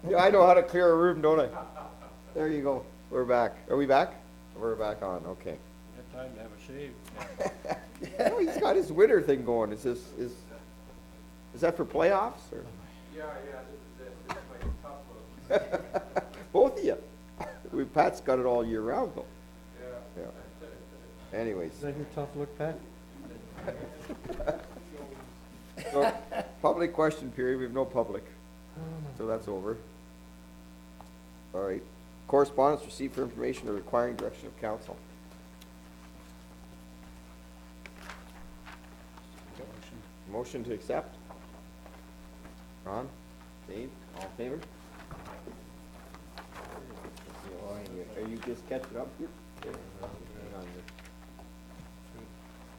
Yeah, I know how to clear a room, don't I? There you go. We're back. Are we back? We're back on, okay. Had time to have a shave. Yeah, he's got his winter thing going. Is that for playoffs or? Yeah, this is it. This is my tough look. Both of you. Pat's got it all year round though. Yeah. Yeah. Anyways, Is that your tough look, Pat? so public question period. We have no public, so that's over. All right. Correspondence received for information or requiring direction of council. Motion to accept. Ron, Dave, all in favor? Are you just catching up here? Hang on here.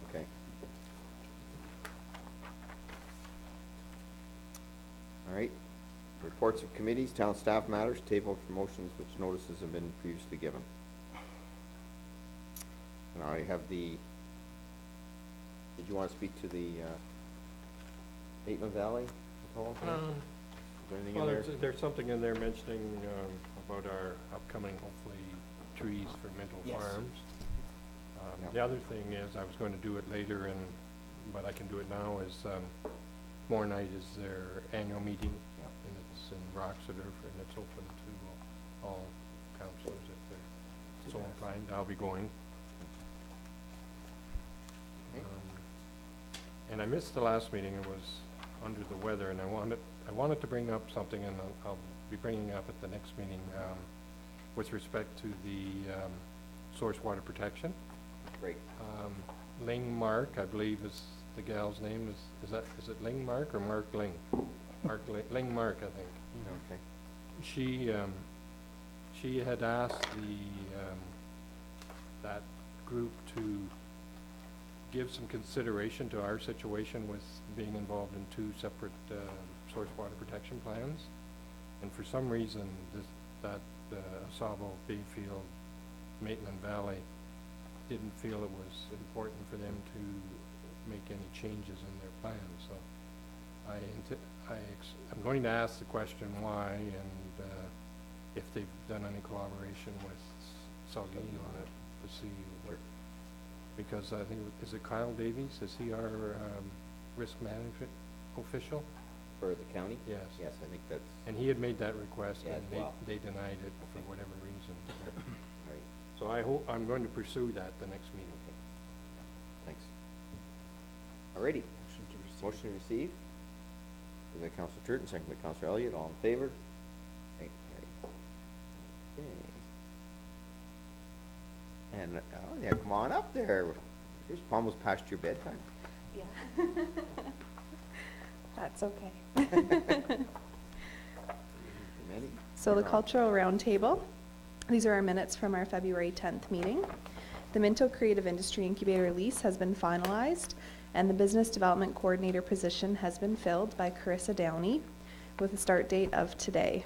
Okay. All right. Reports of committees, town staff matters, table for motions which notices have been previously given. And I have the, did you want to speak to the Maitland Valley? Is there anything in Well, there? there's something in there mentioning about our upcoming, hopefully, trees for Minto Yes. Farms. Yep. The other thing is, I was going to do it later, but I can do it now, is tomorrow night is their annual meeting, and it's in Roxeter, and it's open to all councillors if they're so inclined. I'll be going. Okay. And I missed the last meeting. It was under the weather, and I wanted to bring up something, and I'll be bringing it up at the next meeting with respect to the source water protection. Great. Ling Mark, I believe is the gal's name. Is it Ling Mark or Mark Ling? Ling Mark, I think. Okay. She had asked that group to give some consideration to our situation with being involved in two separate source water protection plans, and for some reason Savo, Bayfield, Maitland Valley didn't feel it was important for them to make any changes in their plans. So I'm going to ask the question why, and if they've done any collaboration with Saugeen on it to see what, because I think, is it Kyle Davies? Is he our risk management official? For the county? Yes. Yes, I think that's, And he had made that request, Yeah, and well. they denied it for whatever reason. right, So I'm going to pursue that the next meeting. thanks. Alrighty. Motion to receive. Is that Councilor Turton, second by Councilor Elliott, all in favor? Okay. And, oh yeah, come on up there. You're almost past your bedtime. Yeah. That's okay. Committee. So the You're on. Cultural Roundtable, these are our minutes from our February 10th meeting. The Minto Creative Industry Incubator lease has been finalized, and the Business Development Coordinator position has been filled by Carissa Downey with a start date of today.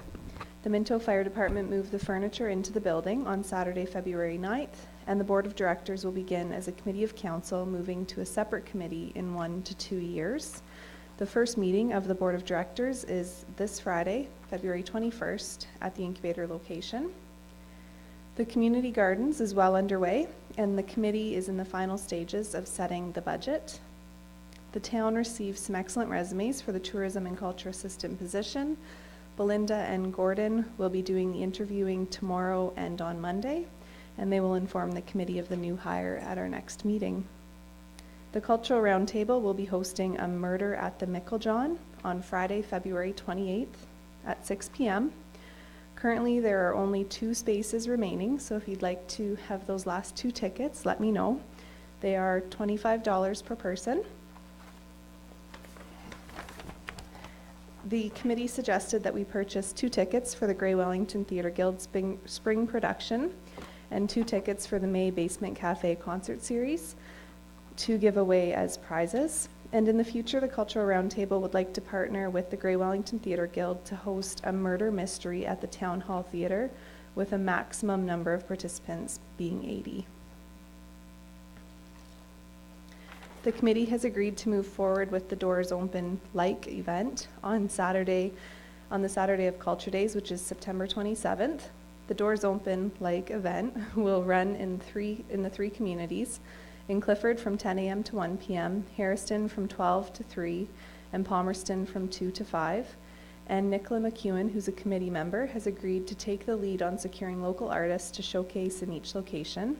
The Minto Fire Department moved the furniture into the building on Saturday, February 9th, and the Board of Directors will begin as a committee of council, moving to a separate committee in 1 to 2 years. The first meeting of the Board of Directors is this Friday, February 21st, at the incubator location. The community gardens is well underway, and the committee is in the final stages of setting the budget. The town received some excellent resumes for the tourism and culture assistant position. Belinda and Gordon will be doing the interviewing tomorrow and on Monday, and they will inform the committee of the new hire at our next meeting. The Cultural Roundtable will be hosting a Murder at the Micklejohn on Friday, February 28th at 6 p.m. Currently, there are only 2 spaces remaining, so if you'd like to have those last 2 tickets, let me know. They are $25 per person. The committee suggested that we purchase 2 tickets for the Grey Wellington Theatre Guild spring production and 2 tickets for the May Basement Cafe concert series to give away as prizes. And in the future, the Cultural Roundtable would like to partner with the Grey Wellington Theatre Guild to host a murder mystery at the Town Hall Theatre, with a maximum number of participants being 80. The committee has agreed to move forward with the Doors Open Like event on Saturday, On the Saturday of Culture Days, which is September 27th, the Doors Open Like event will run in the three communities: in Clifford from 10 a.m. to 1 p.m., Harriston from 12 to 3, and Palmerston from 2 to 5. And Nicola McEwen, who's a committee member, has agreed to take the lead on securing local artists to showcase in each location.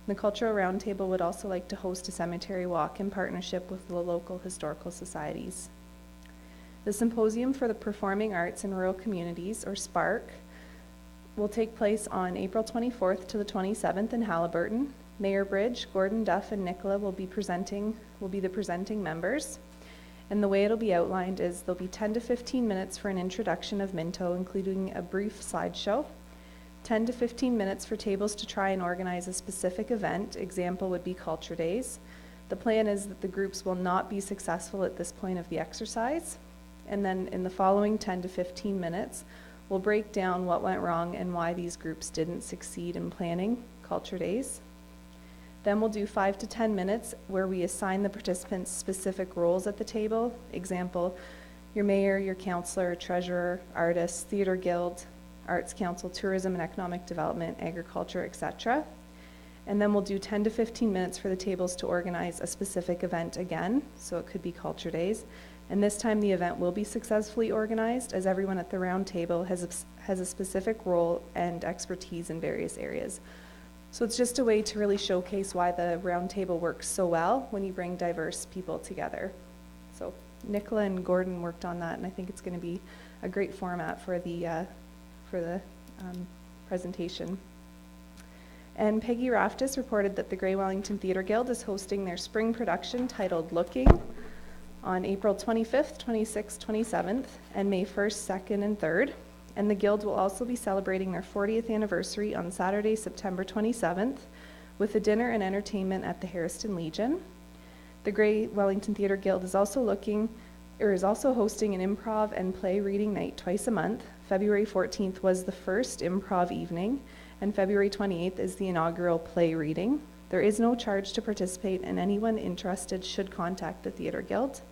The Cultural Roundtable would also like to host a cemetery walk in partnership with the local historical societies. The Symposium for the Performing Arts in Rural Communities, or SPARC, will take place on April 24th to the 27th in Halliburton. Mayor Bridge, Gordon Duff, and Nicola will be the presenting members. And the way it'll be outlined is there'll be 10 to 15 minutes for an introduction of Minto, including a brief slideshow. 10 to 15 minutes for tables to try and organize a specific event. Example would be Culture Days. The plan is that the groups will not be successful at this point of the exercise. And then in the following 10 to 15 minutes, we'll break down what went wrong and why these groups didn't succeed in planning Culture Days. Then we'll do 5 to 10 minutes where we assign the participants specific roles at the table. Example, your mayor, your councillor, treasurer, artists, theater guild, arts council, tourism and economic development, agriculture, etc. And then we'll do 10 to 15 minutes for the tables to organize a specific event again. So it could be Culture Days. And this time the event will be successfully organized, as everyone at the round table has a specific role and expertise in various areas. So it's just a way to really showcase why the round table works so well when you bring diverse people together. So Nicola and Gordon worked on that, and I think it's going to be a great format for the presentation. And Peggy Raftis reported that the Grey Wellington Theatre Guild is hosting their spring production titled Looking on April 25th, 26th, 27th, and May 1st, 2nd, and 3rd. And the Guild will also be celebrating their 40th anniversary on Saturday, September 27th, with a dinner and entertainment at the Harriston Legion. The Grey Wellington Theatre Guild is also hosting an improv and play reading night twice a month. February 14th was the first improv evening, and February 28th is the inaugural play reading. There is no charge to participate, and anyone interested should contact the Theatre Guild.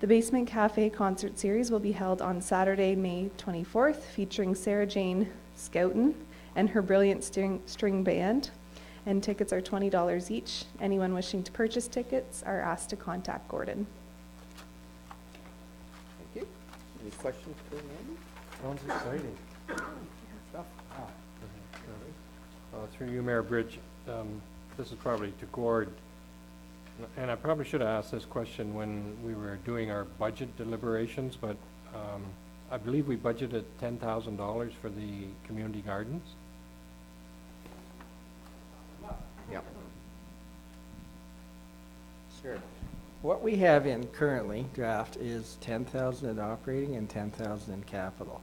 The Basement Cafe concert series will be held on Saturday, May 24th, featuring Sarah Jane Scouten and her brilliant string band, and tickets are $20 each. Anyone wishing to purchase tickets are asked to contact Gordon. Thank you. Any questions for Randy? Sounds exciting. Through you, Mayor Bridge, this is probably to Gord, and I probably should have asked this question when we were doing our budget deliberations, but I believe we budgeted $10,000 for the community gardens. Yeah. Sure. What we have in currently draft is 10,000 in operating and 10,000 in capital.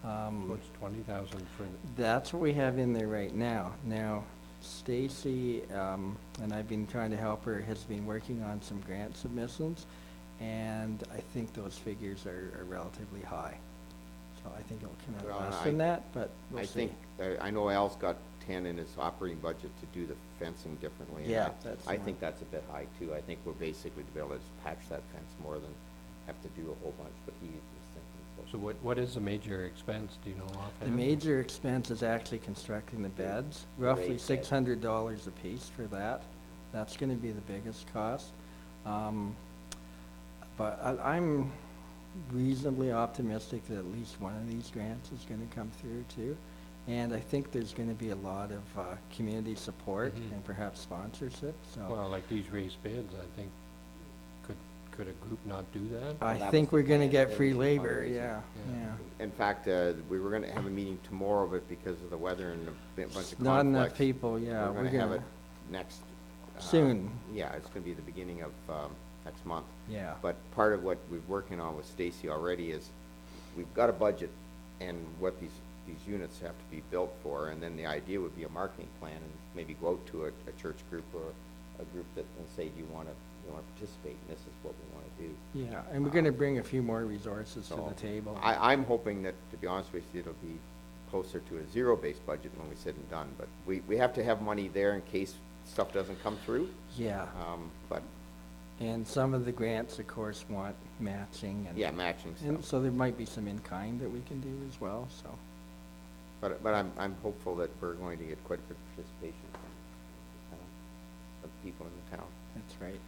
So it's 20,000 for, That's what we have in there right now. Now, Stacy, and I've been trying to help her, has been working on some grant submissions, and I think those figures are relatively high. So I think it'll come Well, out less than that, but we'll I see. think, I know Al's got 10 in his operating budget to do the fencing differently. and Yeah, I that's I the think that's a bit high too. I think we're basically to be able to just patch that fence more than have to do a whole bunch, but he was thinking. so what is the major expense, do you know The offhand? major expense is actually constructing the beds, roughly Raised bed. $600 a piece for that. That's gonna be the biggest cost. But I'm reasonably optimistic that at least one of these grants is gonna come through too. And I think there's gonna be a lot of, community support Mhm. and perhaps sponsorship, so. Well, like these raised beds, I think, could a group not do that? I that think was we're the gonna plan, get that free was labor, fundraising. yeah, Yeah. yeah. In fact, we were gonna have a meeting tomorrow, but because of the weather and a bunch of conflicts. Not enough people, yeah, We're gonna have it next. Soon. Yeah, it's gonna be the beginning of, next month. Yeah. But part of what we're working on with Stacy already is, we've got a budget and what these units have to be built for, and then the idea would be a marketing plan, and maybe go out to a church group or a group that, and say, do you wanna participate, and this is what we wanna do. Yeah, and we're gonna bring a few more resources to So, the table. I'm hoping that, to be honest with you, it'll be closer to a zero-based budget when we said and done, but we have to have money there in case stuff doesn't come through. Yeah, But And some of the grants, of course, want matching and. Yeah, matching And stuff. so there might be some in-kind that we can do as well, so. But I'm hopeful that we're going to get quite a bit of participation from the town, from people in the town. That's right.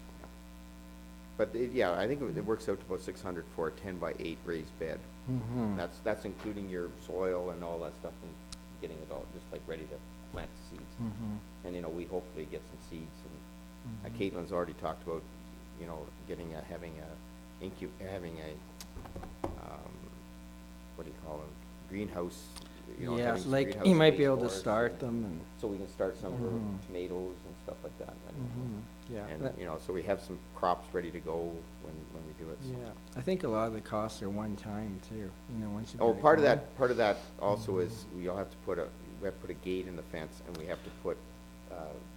But yeah, I think it works out to about 600 for a 10-by-8 raised bed. Mm-hmm. That's including your soil and all that stuff and getting it all just like ready to plant the seeds. Mm-hmm. And, you know, we hopefully get some seeds and Mhm. Caitlin's already talked about, you know, having a, what do you call it, greenhouse, you know, Yeah, having some like, greenhouse you might space be able for to us start and- them and. So we can start some for Mhm. tomatoes and stuff like that. Yeah. And, that- you know, so we have some crops ready to go when we do it. so. Yeah, I think a lot of the costs are one time too, you know, once you. Oh, get it part of going. that also is, we all have to put we have to put a gate in the fence, and we have to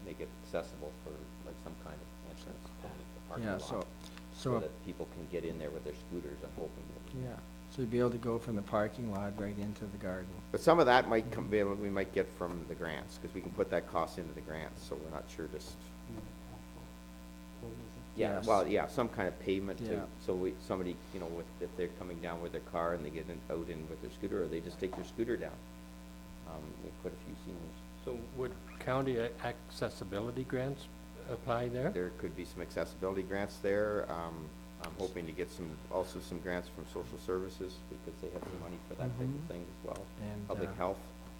make it accessible for like some kind of entrance to the parking Yeah, lot. so So that people can get in there with their scooters, I'm hoping. yeah, so you'd be able to go from the parking lot right into the garden. But some of that might we might get from the grants, because we can put that cost into the grants, so we're not sure just. Yeah, Yes. well, yeah, some kind of pavement Yeah. so somebody, you know, if they're coming down with their car and they get out in with their scooter, or they just take their scooter down. We put a few seniors. So would county accessibility grants apply there? There could be some accessibility grants there. I'm hoping to get also some grants from social services, because they have the money for that type Mhm. of thing as well. And, Public health,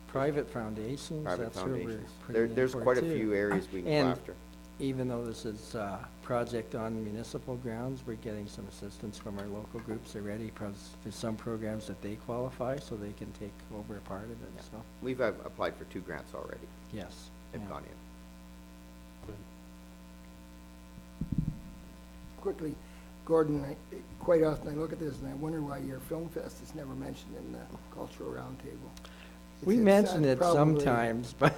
Private foundations, private that's where we're foundations. putting in There's for quite a too. few areas we can go And after. even though this is a project on municipal grounds, we're getting some assistance from our local groups already, because there's some programs that they qualify, so they can take over a part of it, Yeah. so, We've applied for 2 grants already. yes. They've yeah. gone in. Good. Quickly, Gordon, quite often I look at this and I wonder why your film fest is never mentioned in the cultural roundtable. We It's mention it probably- sometimes, but,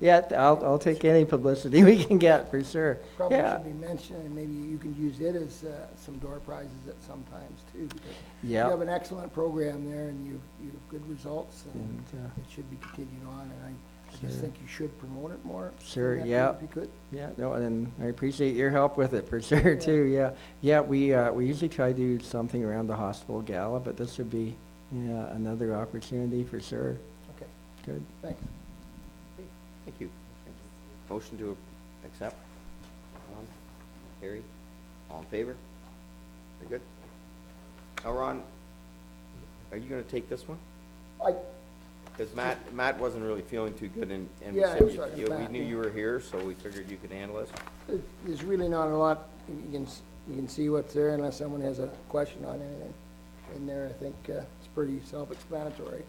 yeah, I'll take any publicity we can get, for sure. Probably Yeah, should be mentioned, and maybe you can use it as some door prizes at some times too, because you yeah. have an excellent program there and you have good results, and And, it should be continued on, and I just Sure. think you should promote it more. Sure, If yeah. you could. Yeah, no, and I appreciate your help with it, for sure, too, yeah. Yeah, we usually try to do something around the hospital gala, but this would be, yeah, another opportunity, for sure. Okay, Good. thanks. Thank you. Motion to accept? Ron, Harry, all in favor? Very good. Now, Ron, are you gonna take this one? I, Because Matt wasn't really feeling too good, and we Yeah, I said was talking we Matt, knew yeah. you were here, so we figured you could handle it. there's really not a lot, you can see what's there unless someone has a question on anything. In there, I think it's pretty self-explanatory.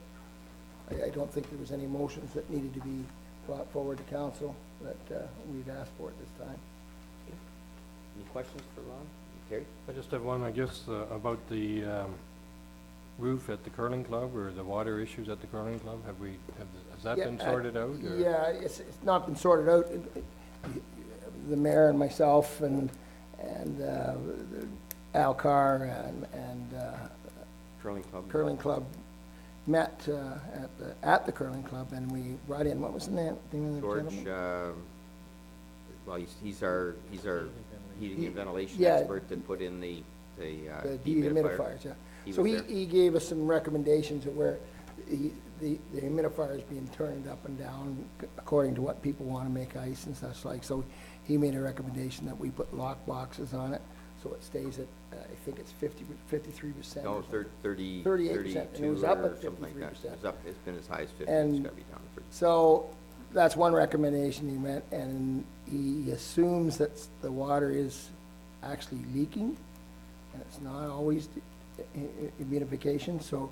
I don't think there was any motions that needed to be brought forward to council that we'd asked for at this time. Any questions for Ron? Terry? I just have one, I guess, about the roof at the curling club, or the water issues at the curling club. Has that Yeah, been sorted out, or? Yeah, it's not been sorted out. The mayor and myself and Al Carr and Curling club? curling club met at the curling club, and we brought in, what was the name of the George, gentleman? well, he's our heating and ventilation Yeah. expert that put in the The dehumidifier. dehumidifiers, yeah. He So was he, there. he gave us some recommendations of where the humidifier is being turned up and down according to what people want to make ice and such like. So he made a recommendation that we put lock boxes on it, so it stays at, I think it's 53%. No, 38%, 38%, and it was 32 up or at something like that. 53%. It's up, it's been as high as 50, And it's gotta be down to 30. So that's one recommendation he meant, and he assumes that the water is actually leaking, and it's not always humidification, so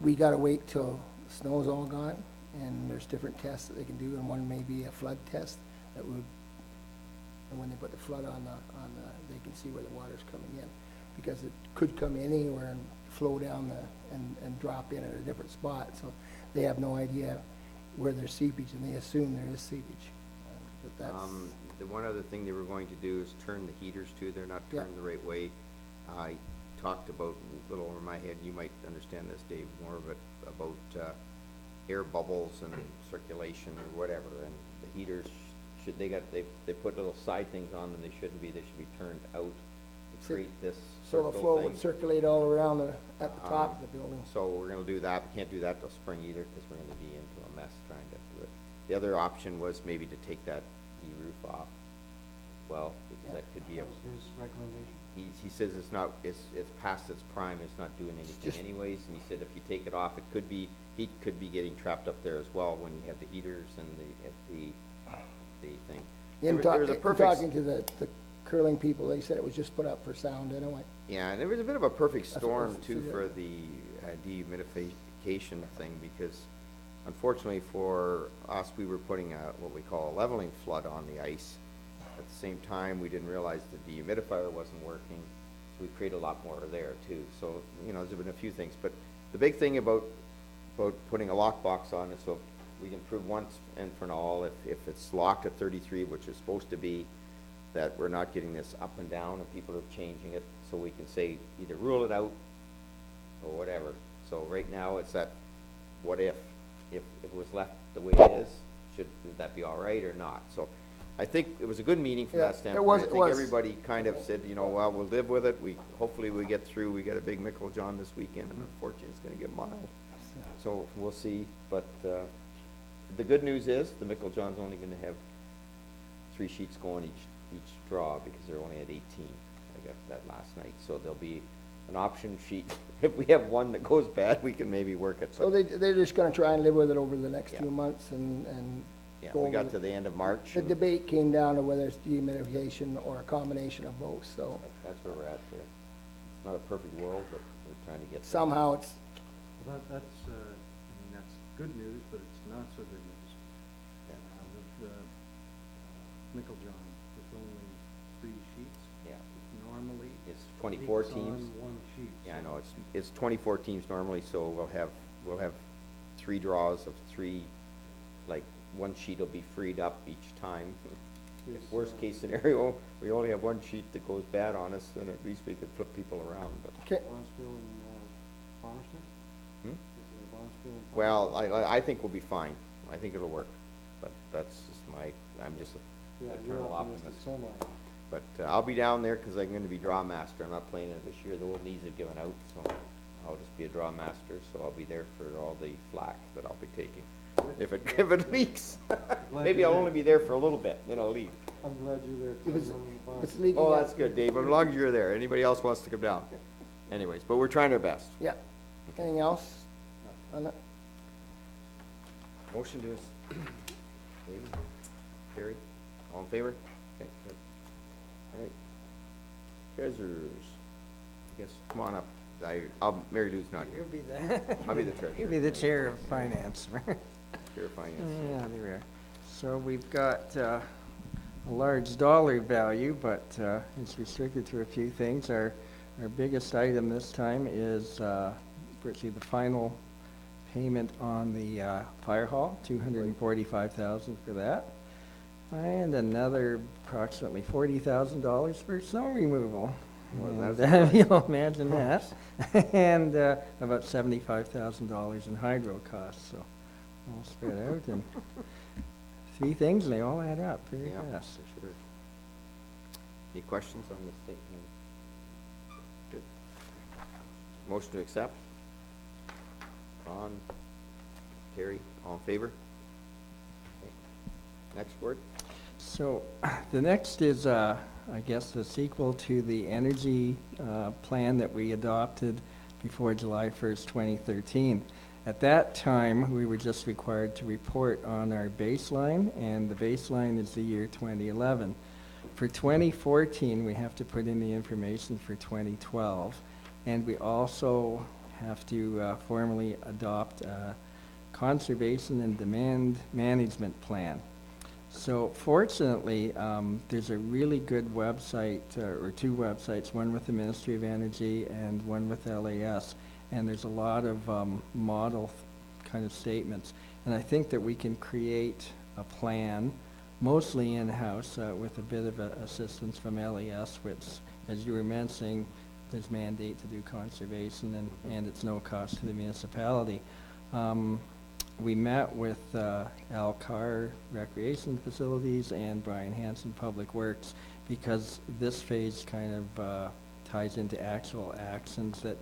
we gotta wait till the snow's all gone, and there's different tests that they can do, and one may be a flood test that would, and when they put the flood on they can see where the water's coming in, because it could come anywhere and flow down and drop in at a different spot, so they have no idea where there's seepage, and they assume there is seepage. But that's, The one other thing they were going to do is turn the heaters too, they're not Yeah. turned the right way. I talked about, a little over my head, you might understand this, Dave, more of it, about air bubbles and circulation or whatever, and the heaters they put little side things on them, they shouldn't be, they should be turned out to So- create this So the circle flow thing. would circulate all around at the top of the building. So we're gonna do that, we can't do that till spring either, because we're gonna be into a mess trying to do it. The other option was maybe to take that E-roof off, well, because that could be a, His recommendation. he says it's past its prime, it's not doing anything just- anyways, and he said if you take it off, it could be, heat could be getting trapped up there as well when you have the heaters and the thing. In There was a perfect talking to the curling people, they said it was just put up for sound anyway. Yeah, and it was a bit of a perfect That's what storm I too figured. for the dehumidification thing, because unfortunately for us, we were putting what we call a leveling flood on the ice. At the same time, we didn't realize the dehumidifier wasn't working, so we created a lot more there too. So, there's been a few things, but the big thing about putting a lockbox on it, so we can prove once and for all, if it's locked at 33, which is supposed to be, that we're not getting this up and down and people are changing it, so we can say either rule it out or whatever. So right now, it's that, what if it was left the way it is, would that be all right or not? So I think it was a good meeting from Yeah, that it standpoint. was- I it think was. everybody kind of said, well, we'll live with it, hopefully we get through, we got a big John this weekend, and unfortunately, it's gonna get mild. So we'll see, but, the good news is, the John's only gonna have 3 sheets going each draw, because they're only at 18. I got that last night, so there'll be an option sheet. If we have one that goes bad, we can maybe work it. So they're just gonna try and live with it over the next Yeah. few months and Yeah, go we over got it. to the end of March. The and debate came down to whether it's dehumidification or a combination of both, so That's where we're at there. It's not a perfect world, but we're trying to get. there. somehow it's, Well, that's good news, but it's not so good news. With John, with only 3 sheets, Yeah, normally it's 24 it's teams. on 1 sheet. Yeah, I know, it's 24 teams normally, so we'll have 3 draws of 3, like, 1 sheet will be freed up each time. If worst case scenario, we only have 1 sheet that goes bad on us, then at least we could flip people around, but. okay, Bronzeville and Palmerston? Hmm? Is it Bronzeville and Well, I think we'll be fine. I think it'll work, but that's just I'm just Yeah, an you're eternal optimistic, optimist. so am I. But I'll be down there because I'm gonna be draw master. I'm not playing it this year. The old knees have given out, so I'll just be a draw master, so I'll be there for all the flack that I'll be taking. If it leaks, maybe I'll only be there for a little bit, then I'll leave. I'm glad you're there. 'cause if it's, I'm running the if it's bar. leaking Oh, out- that's good, Dave, as long as you're there. Anybody else wants to come down. Anyways, but we're trying our best. Yeah, anything else on that? Motion to, David, Terry, all in favor? Okay, good. All right. Treasurers, I guess, come on up. Mary Lou's not here. You'll be the, I'll be the treasurer. you'll be the chair of finance. Chair of Finance. Yeah, there we are. So we've got a large dollar value, but it's restricted to a few things. Our biggest item this time is virtually the final payment on the fire hall, $245,000 for that. And another approximately $40,000 for snow removal. Well, And, that's you'll imagine that. And about $75,000 in hydro costs, so all spread out, and 3 things, and they all add up very Yeah, fast. for sure. Any questions on the statement? Good. Motion to accept? Ron, Terry, all in favor? Okay. Next word? So the next is, I guess, the sequel to the energy plan that we adopted before July 1st, 2013. At that time, we were just required to report on our baseline, and the baseline is the year 2011. For 2014, we have to put in the information for 2012, and we also have to formally adopt a conservation and demand management plan. So fortunately, there's a really good website, or 2 websites, one with the Ministry of Energy and one with LAS, and there's a lot of model kind of statements. And I think that we can create a plan, mostly in-house, with a bit of assistance from LAS, which, as you were mentioning, there's mandate to do conservation, and it's no cost to the municipality. we met with Al Carr Recreation Facilities and Brian Hanson Public Works, because this phase kind of ties into actual actions that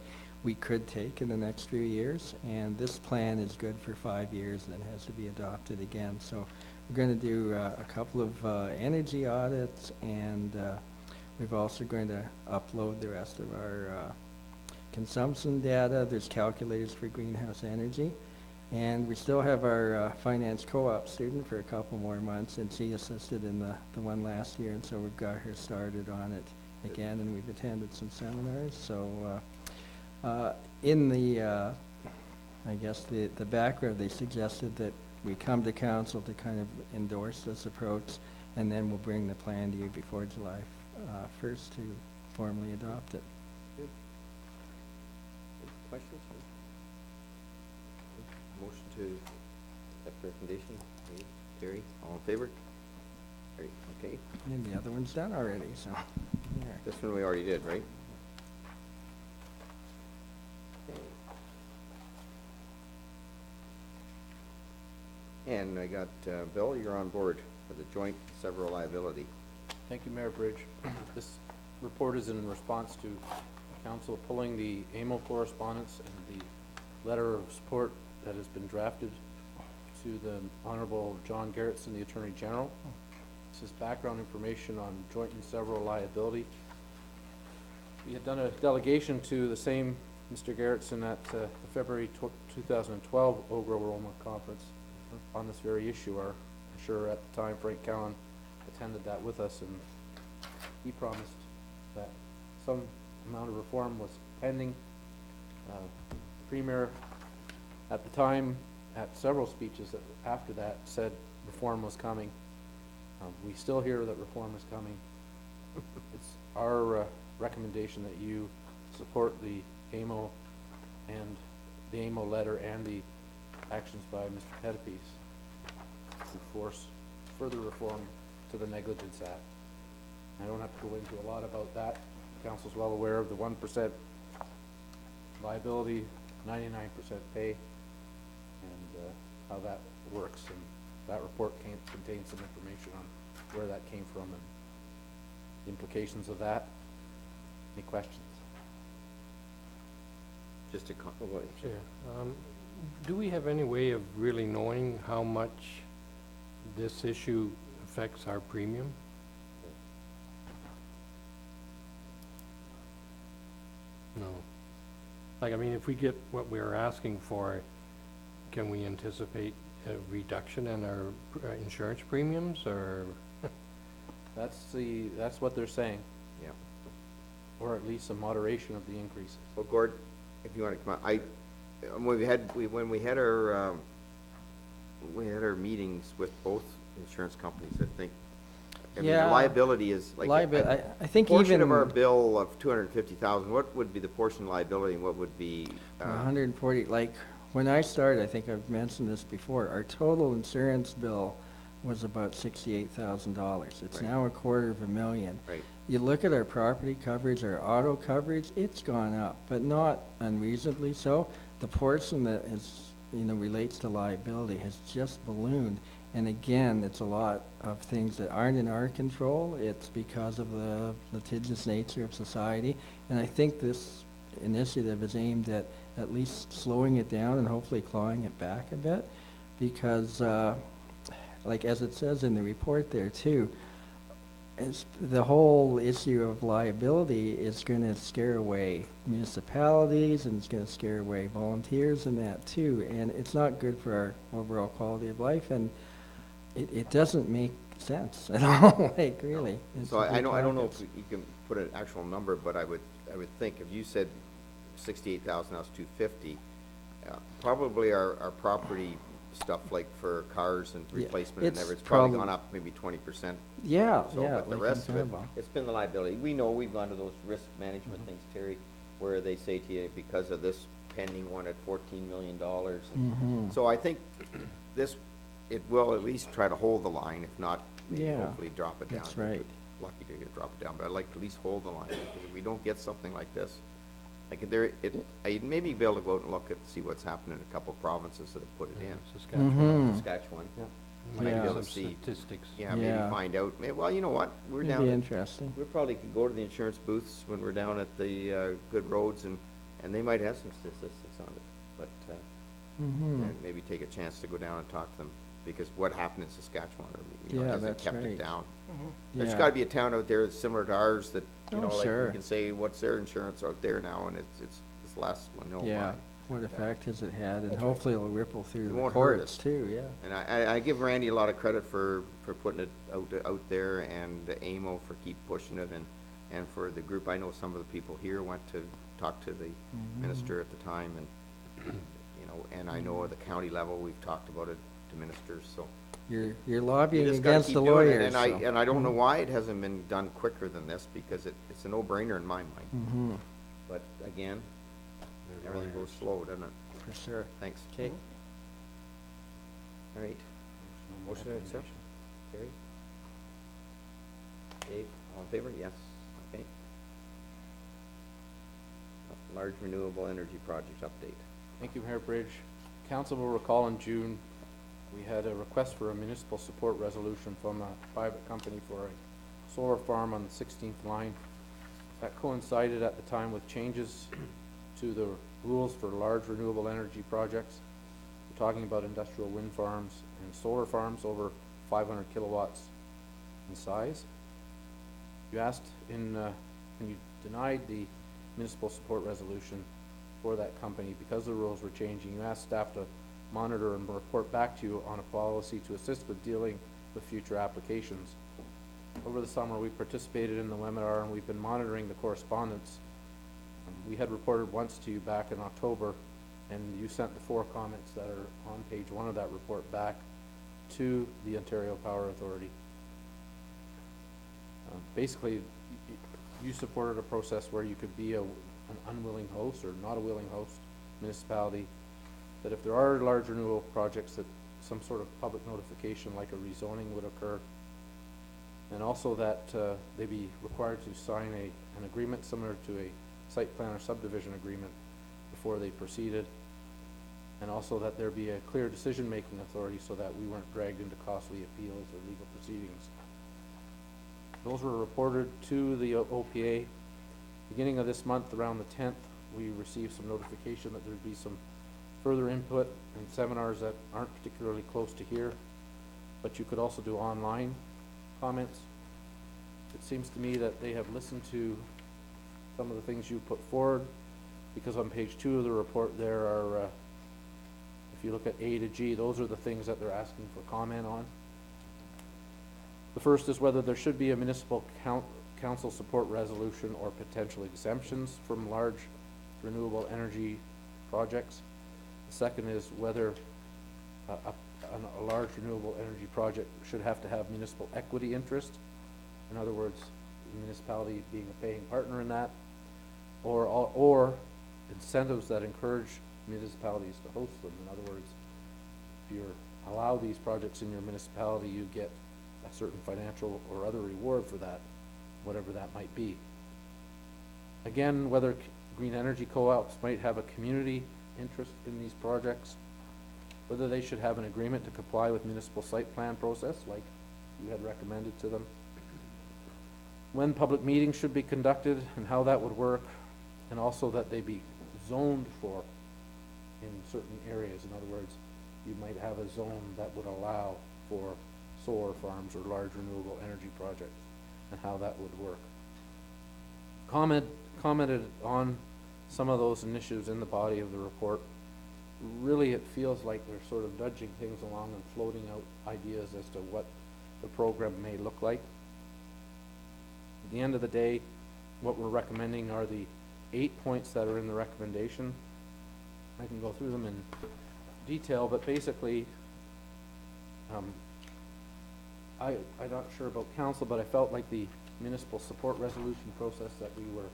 we could take in the next few years. And this plan is good for 5 years and then has to be adopted again. So we're going to do a couple of energy audits, and we're also going to upload the rest of our consumption data. There's calculators for greenhouse energy. And we still have our finance co-op student for a couple more months, and she assisted in the one last year, and so we've got her started on it again, and we've attended some seminars. So in the, I guess the background, they suggested that we come to council to kind of endorse this approach, and then we'll bring the plan to you before July 1st to formally adopt it. Good. Any questions? Motion to accept recommendation, made. Terry, all in favor? Terry, okay. And the other one's done already, so, there. This one we already did, right? Okay. And I got, Bill, you're on board for the joint several liability. Thank you, Mayor Bridge. This report is in response to council pulling the AMO correspondence and the letter of support that has been drafted to the Honorable John Gerritsen, the Attorney General. This is background information on joint and several liability. We had done a delegation to the same Mr. Gerritsen at the February 2012 Ogle-Roma Conference on this very issue. I'm sure at the time Frank Cowan attended that with us, and he promised that some amount of reform was pending. Premier at the time, at several speeches after that, said reform was coming. We still hear that reform is coming. It's our recommendation that you support the AMO and the AMO letter and the actions by Mr. Pettipies to force further reform to the Negligence Act. I don't have to go into a lot about that. Council's well aware of the 1% liability, 99% pay, and how that works. And that report contains some information on where that came from and the implications of that. Any questions? Just a couple of Chair, do we have any way of really knowing how much this issue affects our premium? No. Like, I mean, if we get what we're asking for, can we anticipate a reduction in our insurance premiums, or? That's what they're saying, Yeah. or at least a moderation of the increases. Well, Gord, if you want to come on, when we had our meetings with both insurance companies, I think, I mean, the Yeah. liability is like. I think Portion even of our bill of 250,000, what would be the portion liability and what would be? 140, like, when I started, I think I've mentioned this before, our total insurance bill was about $68,000. It's Right. now $250,000. Right. You look at our property coverage, our auto coverage, it's gone up, but not unreasonably so. The portion that is, relates to liability has just ballooned. And again, it's a lot of things that aren't in our control. It's because of the litigious nature of society. And I think this initiative is aimed at least slowing it down and hopefully clawing it back a bit. Because, like as it says in the report there too, it's the whole issue of liability is going to scare away municipalities, and it's going to scare away volunteers and that too. And it's not good for our overall quality of life. And it doesn't make sense at all, like, really. It's So a I big don't know market. if you can put an actual number, but I would think if you said 68,000, now it's 250, probably our property stuff, like for cars and Yeah, replacement and it's everything, it's probably probably- gone up maybe 20%. Yeah, So, yeah. but the like rest of in it, Cannibal. it's been the liability. We know, we've gone to those risk management things, Terry, where they say to you, because of this pending one at $14 million. Mhm. So I think it will at least try to hold the line, if not, maybe Yeah, hopefully drop it down. that's right. Lucky to drop it down, but I'd like to at least hold the line, because if we don't get something like this, Like there, I'd maybe be able to go out and look at, see what's happened in a couple of provinces that have put it in. Saskatchewan. Saskatchewan. Yeah. Might be Yeah. able to Some see, statistics. yeah, maybe Yeah. find out, well, you know what, we're It'd down, be at- interesting. we probably could go to the insurance booths when we're down at the, Good Roads and they might have some statistics on it, but, Mm-hmm. and maybe take a chance to go down and talk to them, because what happened in Saskatchewan, or, you know, Yeah, hasn't that's kept it right. down. There's Yeah. gotta be a town out there that's similar to ours that, you Oh, know, like sure. we can say, what's their insurance out there now, and it's this last one, no, Yeah, mine. what effect has it had, and hopefully it'll ripple through It the won't hurt courts us. too, yeah. And I give Randy a lot of credit for putting it out there, and AMO for keep pushing it, and for the group. I know some of the people here went to talk to the Mm-hmm. minister at the time, and, you know, and I know at the county level, we've talked about it to ministers, so. You're You lobbying just gotta against keep the doing it, lawyers, and so. I don't know why it hasn't been done quicker than this, because it's a no-brainer in my mind. Mm-hmm, But again, They're everything goes lawyers. slow, doesn't it? for sure. Thanks. Okay. All right. Motion to accept? Carrie? Dave, all in favor? Yes. Okay. Large renewable energy project update. Thank you, Mayor Bridge. Council will recall in June, we had a request for a municipal support resolution from a private company for a solar farm on the 16th line. That coincided at the time with changes to the rules for large renewable energy projects. We're talking about industrial wind farms and solar farms over 500 kilowatts in size. You asked when you denied the municipal support resolution for that company, because the rules were changing, you asked staff to monitor and report back to you on a policy to assist with dealing with future applications. Over the summer, we participated in the webinar and we've been monitoring the correspondence. We had reported once to you back in October, and you sent the 4 comments that are on page 1 of that report back to the Ontario Power Authority. Basically, you supported a process where you could be an unwilling host or not a willing host municipality, that if there are large renewable projects, that some sort of public notification like a rezoning would occur, and also that they be required to sign an agreement similar to a site plan or subdivision agreement before they proceeded, and also that there be a clear decision-making authority so that we weren't dragged into costly appeals or legal proceedings. Those were reported to the OPA. Beginning of this month, around the 10th, we received some notification that there'd be some further input and seminars that aren't particularly close to here, but you could also do online comments. It seems to me that they have listened to some of the things you put forward, because on page 2 of the report there are, if you look at A to G, those are the things that they're asking for comment on. The first is whether there should be a municipal council support resolution or potential exemptions from large renewable energy projects. The second is whether a large renewable energy project should have to have municipal equity interest. In other words, the municipality being a paying partner in that, or incentives that encourage municipalities to host them. In other words, if you allow these projects in your municipality, you get a certain financial or other reward for that, whatever that might be. Again, whether green energy co-ops might have a community interest in these projects, whether they should have an agreement to comply with municipal site plan process like you had recommended to them, when public meetings should be conducted and how that would work, and also that they be zoned for in certain areas. In other words, you might have a zone that would allow for solar farms or large renewable energy projects, and how that would work. Commented on some of those initiatives in the body of the report. Really, it feels like they're sort of nudging things along and floating out ideas as to what the program may look like. At the end of the day, what we're recommending are the 8 points that are in the recommendation. I can go through them in detail, but basically, I'm not sure about council, but I felt like the municipal support resolution process that we were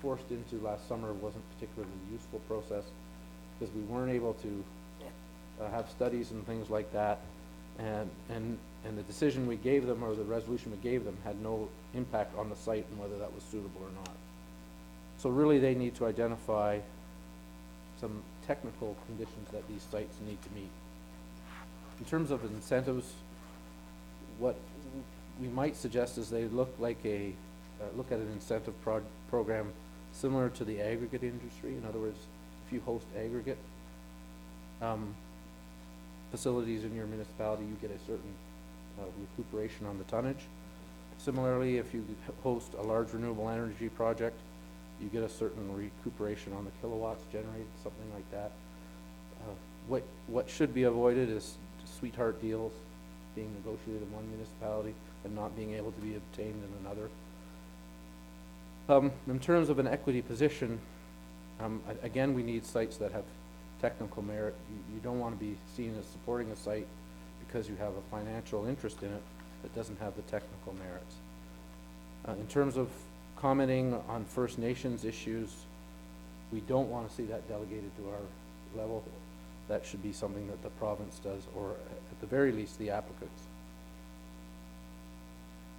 forced into last summer wasn't particularly useful process, because we weren't able to have studies and things like that, and the decision we gave them, or the resolution we gave them, had no impact on the site and whether that was suitable or not. So really, they need to identify some technical conditions that these sites need to meet. In terms of incentives, what we might suggest is they look like look at an incentive program similar to the aggregate industry. In other words, if you host aggregate facilities in your municipality, you get a certain recuperation on the tonnage. Similarly, if you host a large renewable energy project, you get a certain recuperation on the kilowatts generated, something like that. What should be avoided is sweetheart deals being negotiated in one municipality and not being able to be obtained in another. In terms of an equity position, again, we need sites that have technical merit. You don't want to be seen as supporting a site because you have a financial interest in it that doesn't have the technical merits. In terms of commenting on First Nations issues, we don't want to see that delegated to our level. That should be something that the province does, or at the very least, the applicants.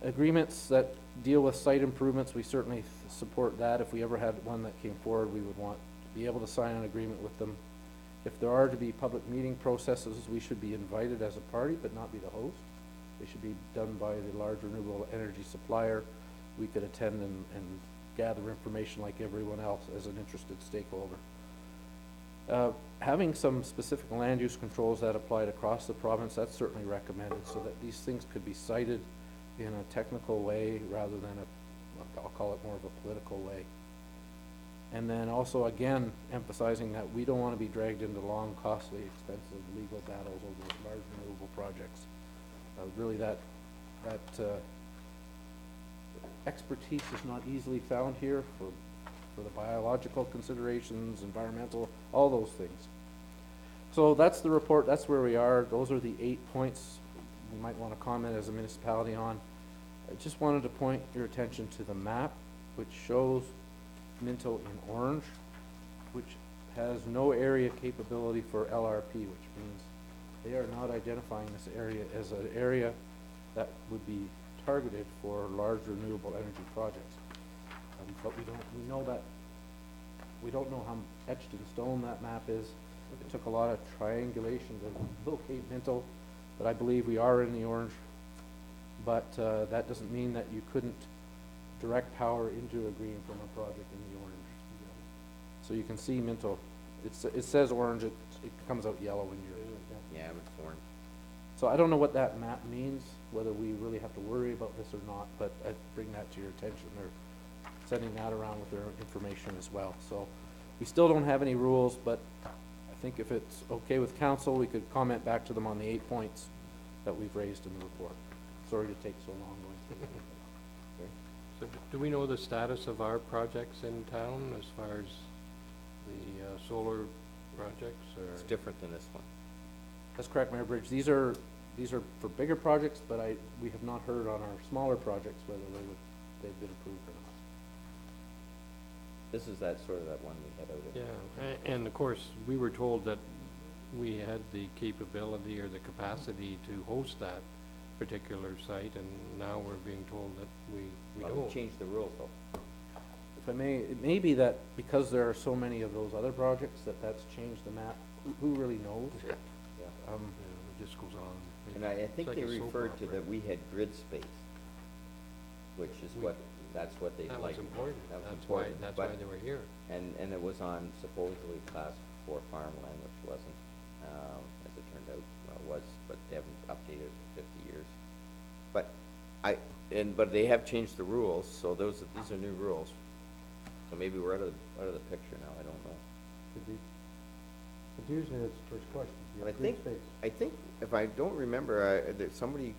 Agreements that deal with site improvements, we certainly support that. If we ever had one that came forward, we would want to be able to sign an agreement with them. If there are to be public meeting processes, we should be invited as a party, but not be the host. They should be done by the large renewable energy supplier. We could attend and gather information like everyone else as an interested stakeholder. Having some specific land use controls that applied across the province, that's certainly recommended, so that these things could be cited in a technical way rather than I'll call it more of a political way. And then also, again, emphasizing that we don't want to be dragged into long, costly, expensive legal battles over large renewable projects. Really, that expertise is not easily found here for the biological considerations, environmental, all those things. So that's the report, that's where we are. Those are the 8 points we might want to comment as a municipality on. I just wanted to point your attention to the map, which shows Minto in orange, which has no area capability for LRP, which means they are not identifying this area as an area that would be targeted for large renewable energy projects. But we don't know how etched in stone that map is. It took a lot of triangulation to locate Minto, but I believe we are in the orange. But that doesn't mean that you couldn't direct power into a green from a project in the orange. So you can see Minto, it says orange, it comes out yellow when you're. Yeah, it's orange. So I don't know what that map means, whether we really have to worry about this or not, but I bring that to your attention. They're sending that around with their information as well. So we still don't have any rules, but I think if it's okay with council, we could comment back to them on the 8 points that we've raised in the report. Sorry to take so long. So do we know the status of our projects in town as far as the solar projects, or? It's different than this one. That's correct, Mayor Bridge. These are for bigger projects, but we have not heard on our smaller projects whether they've been approved or not. This is that one we had out at. Yeah, and of course, we were told that we had the capability or the capacity to host that particular site, and now we're being told that we Well, don't. we changed the rules though. If I may, it may be that because there are so many of those other projects that's changed the map. Who really knows? Yeah. Yeah, it just goes on. And I think It's they like a soap referred to opera. that we had grid space, which is that's what they That liked. was important. That was That's why, important, that's but- why they were here. And it was on supposedly class 4 farmland, which wasn't, as it turned out, well, it was, but they haven't updated it for 50 years. But but they have changed the rules, so these are new rules. So maybe we're out of the picture now, I don't know. Could be. But usually that's the first question. You But have green space. I think, if I don't remember, that somebody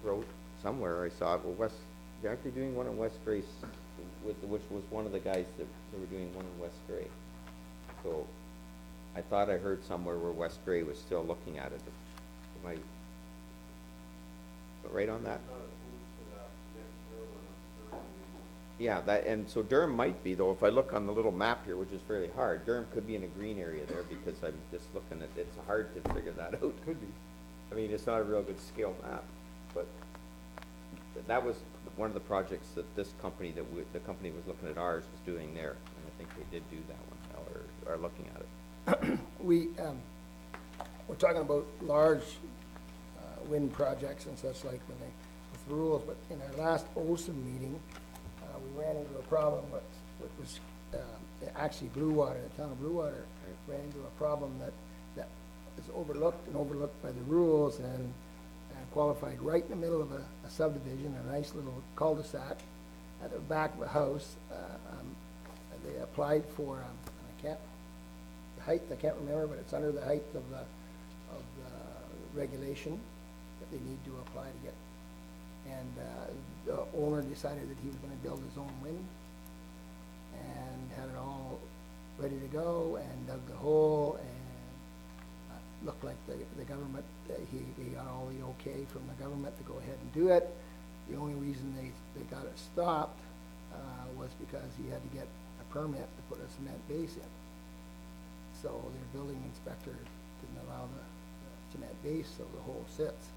wrote somewhere, I saw it, well, they're actually doing one in West Grace, which was one of the guys that they were doing one in West Gray. So, I thought I heard somewhere where West Gray was still looking at it. Am I right on that? Yeah, and so Durham might be, though, if I look on the little map here, which is fairly hard, Durham could be in a green area there, because I'm just looking at, it's hard to figure that out. Could be. I mean, it's not a real good scale map, but that was one of the projects that this company, the company was looking at ours, was doing there. And I think they did do that one, or are looking at it. We're talking about large wind projects and such like when they, with the rules, but in our last OSIM meeting, we ran into a problem with, what was actually Blue Water, the town of Blue Water ran into a problem that is overlooked by the rules and qualified right in the middle of a subdivision, a nice little cul-de-sac at the back of the house. They applied for, I can't remember, but it's under the height of the regulation that they need to apply to get. And the owner decided that he was gonna build his own wind and had it all ready to go and dug the hole and looked like the government, he got all the okay from the government to go ahead and do it. The only reason they got it stopped was because he had to get a permit to put a cement base in. So their building inspector didn't allow the cement base, so the hole sits.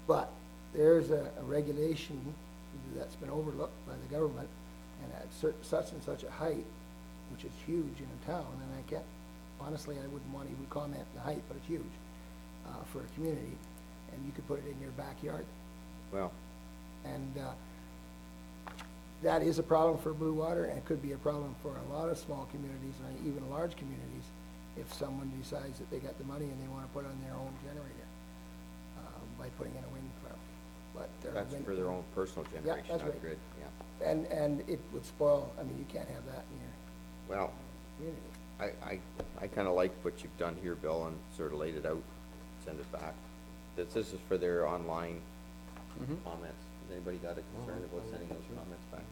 But there's a regulation that's been overlooked by the government, and at such and such a height, which is huge in a town, and I can't, honestly, I wouldn't want to even comment the height, but it's huge for a community, and you could put it in your backyard. Well, And that is a problem for Blue Water, and it could be a problem for a lot of small communities, or even large communities, if someone decides that they got the money and they want to put on their own generator by putting in a wind farm. But that's for their own personal generation, that's not right. grid, yeah. And it would spoil, I mean, you can't have that in your Well, community. I kinda like what you've done here, Bill, and sort of laid it out, send it back. This is for their online comments. Has anybody got a concern about sending those comments back?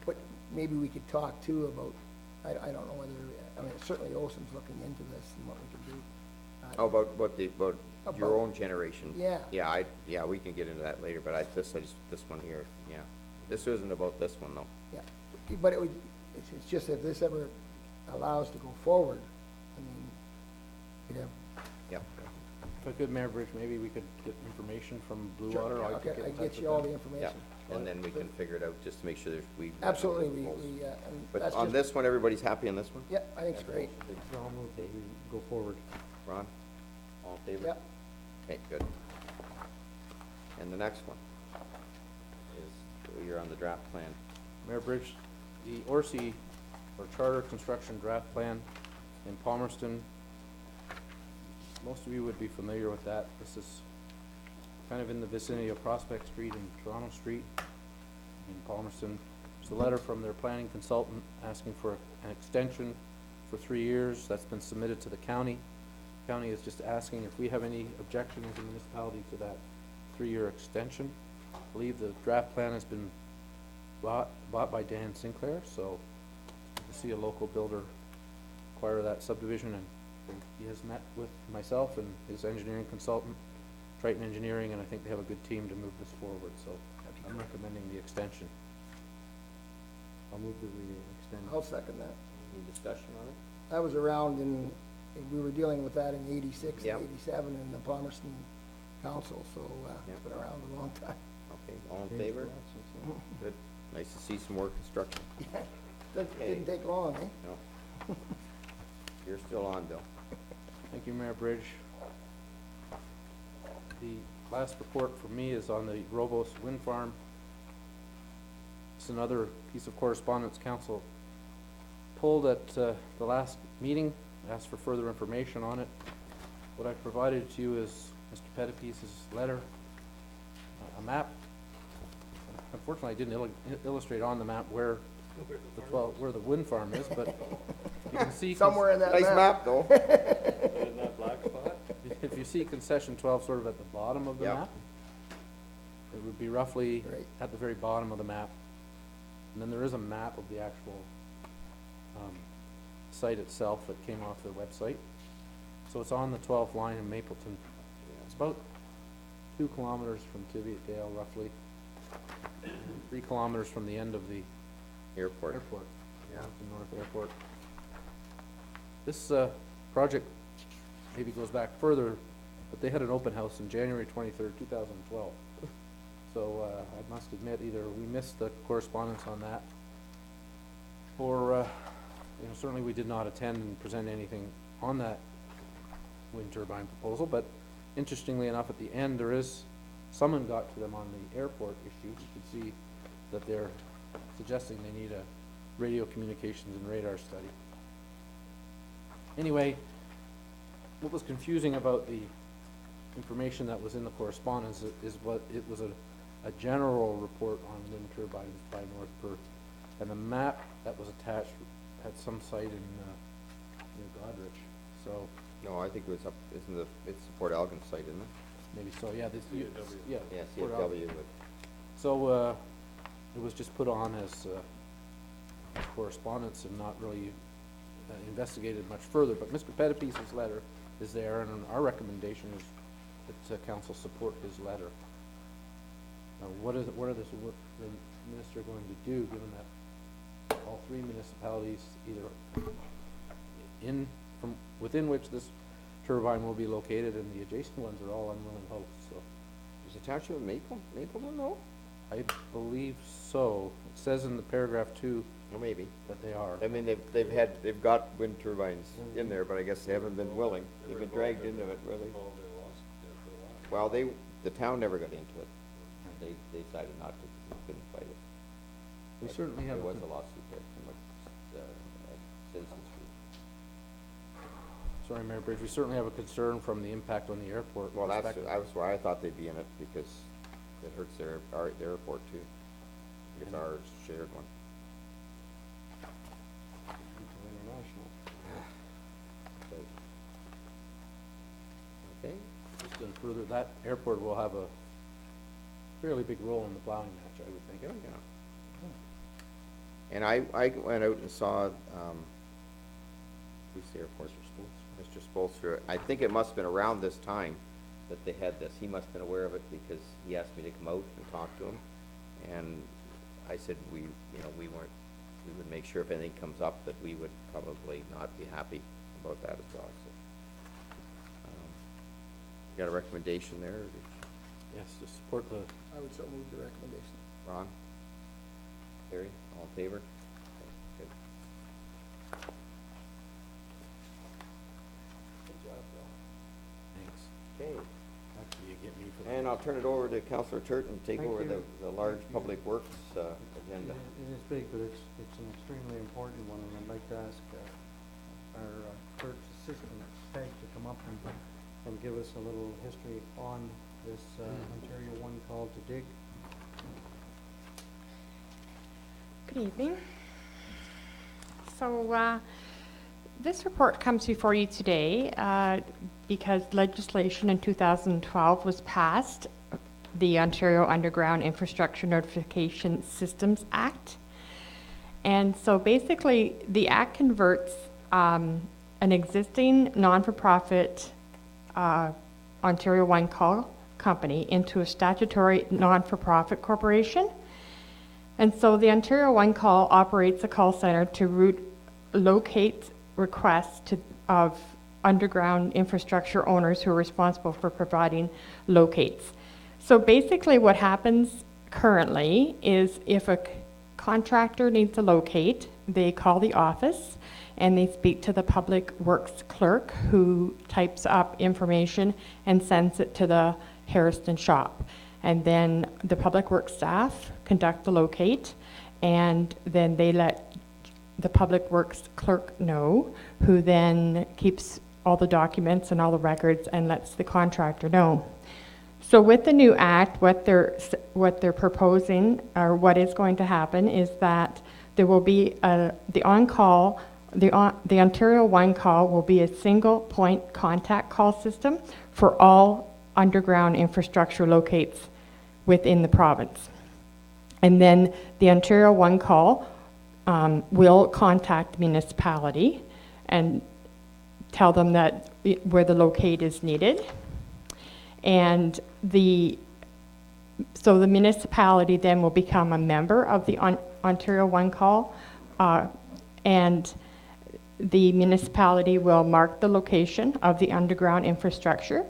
But maybe we could talk too about, I don't know whether, I mean, certainly Olson's looking into this and what we can do. Oh, about your About- own generation? Yeah. Yeah, we can get into that later, but this one here, yeah. This isn't about this one, though. Yeah, but it would, it's just if this ever allows to go forward, I mean, we'd have. Yep. If I could, Mayor Bridge, maybe we could get information from Blue Sure, Water. yeah, I okay, could I in touch get with you all them. the information. Yeah, and then we can figure it out, just to make sure we. Absolutely, and But that's on just, this one, everybody's happy on this one? yeah, I think it's great. So I'll move that we go forward. Ron, all in favor? Yeah, Okay, good. And the next one is, you're on the draft plan. Mayor Bridge, the Orsi, or Charter Construction Draft Plan in Palmerston, most of you would be familiar with that. This is kind of in the vicinity of Prospect Street and Toronto Street in Palmerston. It's a letter from their planning consultant asking for an extension for 3 years. That's been submitted to the county. County is just asking if we have any objection as a municipality to that 3-year extension. I believe the draft plan has been bought by Dan Sinclair, so to see a local builder acquire that subdivision, and he has met with myself and his engineering consultant, Triton Engineering, and I think they have a good team to move this forward, so I'm recommending the extension. I'll move that we extend. I'll second that. Any discussion on it? I was around we were dealing with that in '86 Yep. and '87 in the Palmerston Council, so it's been around a long time. Okay, all in favor? Good. Nice to see some more construction. Didn't take long, eh? No. You're still on, Bill. Thank you, Mayor Bridge. The last report for me is on the Robos Wind Farm. It's another piece of correspondence council pulled at the last meeting, asked for further information on it. What I provided to you is Mr. Pettipies' letter, a map. Unfortunately, I didn't illustrate on the map where where the wind farm is, but you can see. Somewhere in that Nice map. map, though. In that black spot? If you see concession 12 sort of at the bottom of the Yep. map, it would be roughly Right. at the very bottom of the map. And then there is a map of the actual site itself that came off their website. So it's on the 12th line in Mapleton. It's about 2 kilometers from Tiviotdale, roughly. 3 kilometers from the end of the Airport. airport, the North Airport. This project maybe goes back further, but they had an open house in January 23rd, 2012. So I must admit, either we missed the correspondence on that, or certainly we did not attend and present anything on that wind turbine proposal, but interestingly enough, at the end, there is, someone got to them on the airport issue. You can see that they're suggesting they need a radio communications and radar study. Anyway, what was confusing about the information that was in the correspondence is what, it was a general report on wind turbines by North Perth, and the map that was attached had some site in near Godrich, so No, I think it was up, it's the Port Elgin site, isn't it? maybe so, yeah, this, yeah. Yeah, Port Elgin. CFW, but So, it was just put on as correspondence and not really investigated much further, but Mr. Pettipies' letter is there, and our recommendation is that council support his letter. Now, what are the minister going to do, given that all three municipalities, either from within which this turbine will be located, and the adjacent ones are all unwilling hosts, so. is the township of Mapleton, no? I believe so. It says in the paragraph 2 Well, maybe. that they are. I mean, they've got wind turbines in there, but I guess they haven't been willing. They've been dragged into it, really. Well, the town never got into it. They decided not to, because they couldn't fight it. We certainly have. There was a lawsuit there from citizens. Sorry, Mayor Bridge, we certainly have a concern from the impact on the airport. Well, that's perspective. why I thought they'd be in it, because it hurts their airport too. It's our shared one. Okay. Just in further, that airport will have a fairly big role in the plowing match, I would think. Yeah, yeah. And I went out and saw, who's the airport? Mr. Spolster. I think it must have been around this time that they had this. He must have been aware of it, because he asked me to come out and talk to him. And I said we would make sure if anything comes up that we would probably not be happy about that as well, so. You got a recommendation there, or Yes, to support the, I would so move the recommendation. Ron? Terry, all in favor? Okay, good. Good job, Bill. thanks. Okay, Actually, you get me for the. and I'll turn it over to Councillor Turton to take Thank over you. the large public works agenda. It is big, but it's an extremely important one, and I'd like to ask our clerk's assistant, Peg, to come up and give us a little history on this Ontario One Call to Dig. Good evening. So this report comes before you today because legislation in 2012 was passed, the Ontario Underground Infrastructure Notification Systems Act. And so basically the act converts an existing non-for-profit Ontario One Call company into a statutory non-for-profit corporation. And so the Ontario One Call operates a call center to locate requests of underground infrastructure owners who are responsible for providing locates. So basically what happens currently is if a contractor needs a locate, they call the office and they speak to the public works clerk, who types up information and sends it to the Harrison shop. And then the public works staff conduct the locate, and then they let the public works clerk know, who then keeps all the documents and all the records and lets the contractor know. So with the new act, what they're proposing, or what is going to happen, is that there will be the Ontario One Call will be a single point contact call system for all underground infrastructure locates within the province. And then the Ontario One Call will contact the municipality and tell them that where the locate is needed. And so the municipality then will become a member of the Ontario One Call, and the municipality will mark the location of the underground infrastructure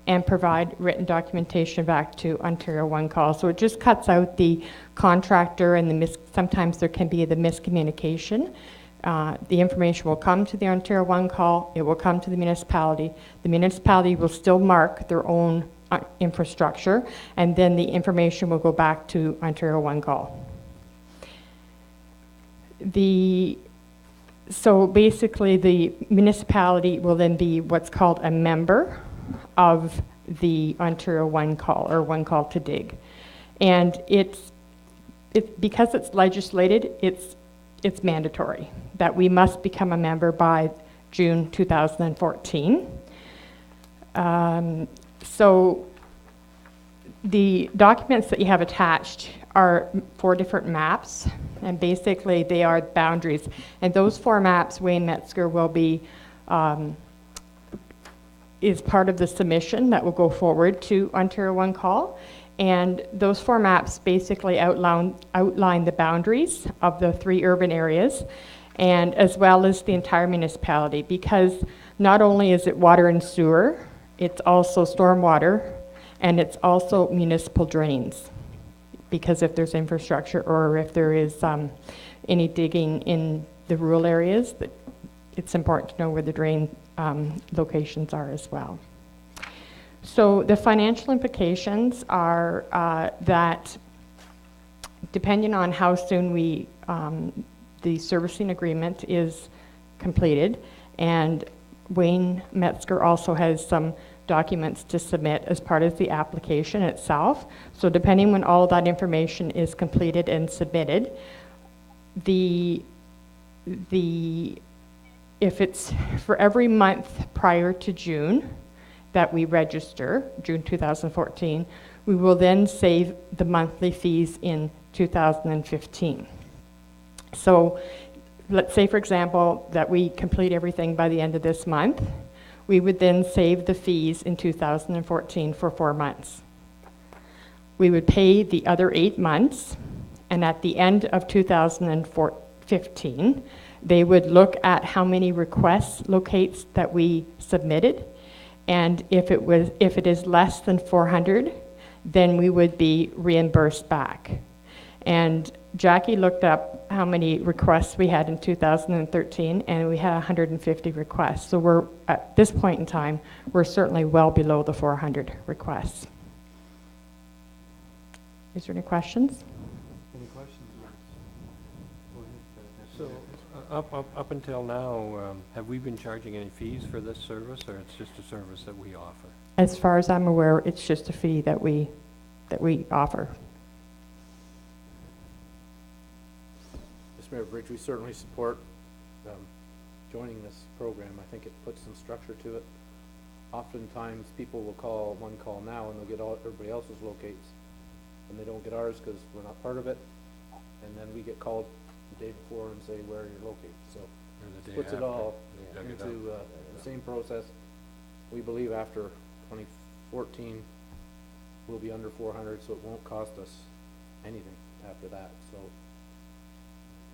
and provide written documentation back to Ontario One Call. So it just cuts out the contractor and sometimes there can be the miscommunication The information will come to the Ontario One Call, it will come to the municipality. The municipality will still mark their own infrastructure, and then the information will go back to Ontario One Call. So basically, the municipality will then be what's called a member of the Ontario One Call, or One Call to Dig. And because it's legislated, it's mandatory that we must become a member by June 2014. So the documents that you have attached are 4 different maps, and basically they are boundaries. And those 4 maps, Wayne Metzger will be, is part of the submission that will go forward to Ontario One Call. And those 4 maps basically outline the boundaries of the 3 urban areas, and as well as the entire municipality, because not only is it water and sewer, it's also stormwater, and it's also municipal drains. Because if there's infrastructure, or if there is any digging in the rural areas, it's important to know where the drain locations are as well. So the financial implications are that depending on how soon the servicing agreement is completed, and Wayne Metzger also has some documents to submit as part of the application itself. So depending when all of that information is completed and submitted, if it's for every month prior to June that we register, June 2014, we will then save the monthly fees in 2015. So let's say, for example, that we complete everything by the end of this month. We would then save the fees in 2014 for 4 months. We would pay the other 8 months, and at the end of 2015, they would look at how many requests locates that we submitted, and if it is less than 400, then we would be reimbursed back. And Jackie looked up how many requests we had in 2013, and we had 150 requests. So we're, at this point in time, we're certainly well below the 400 requests. Is there any questions? Any questions? Go ahead. So up until now, have we been charging any fees for this service, or it's just a service that we offer? As far as I'm aware, it's just a fee that we offer. Mayor Bridge, we certainly support joining this program. I think it puts some structure to it. Oftentimes, people will call One Call now, and they'll get all everybody else's locates, and they don't get ours because we're not part of it. And then we get called the day before and say, where are your locates? So it puts it all into the same process. We believe after 2014, we'll be under 400, so it won't cost us anything after that. So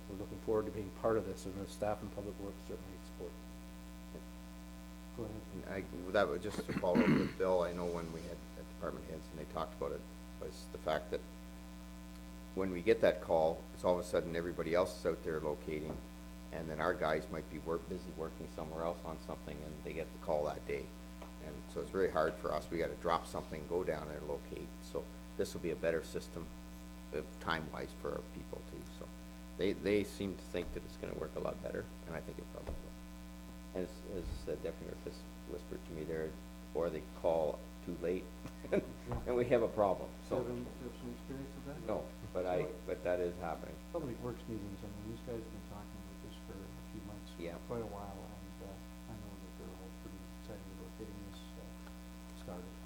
we're looking forward to being part of this, and the staff and public works certainly support. Go ahead. And that was just to follow up with Bill. I know when we had department heads and they talked about it, was the fact that when we get that call, it's all of a sudden everybody else is out there locating, and then our guys might be busy working somewhere else on something, and they get the call that day. And so it's very hard for us. We got to drop something, go down there, locate. So this will be a better system, time-wise, for our people too. So they seem to think that it's going to work a lot better, and I think it probably will. And as Deputy Mayor Fisk whispered to me there, or they call too late, and we have a problem. So Do you have some experience with that? no, but that is happening. Public Works meetings, I mean, these guys have been talking about this for a few months, Yeah. quite a while, and I know that they're all pretty excited about getting this started.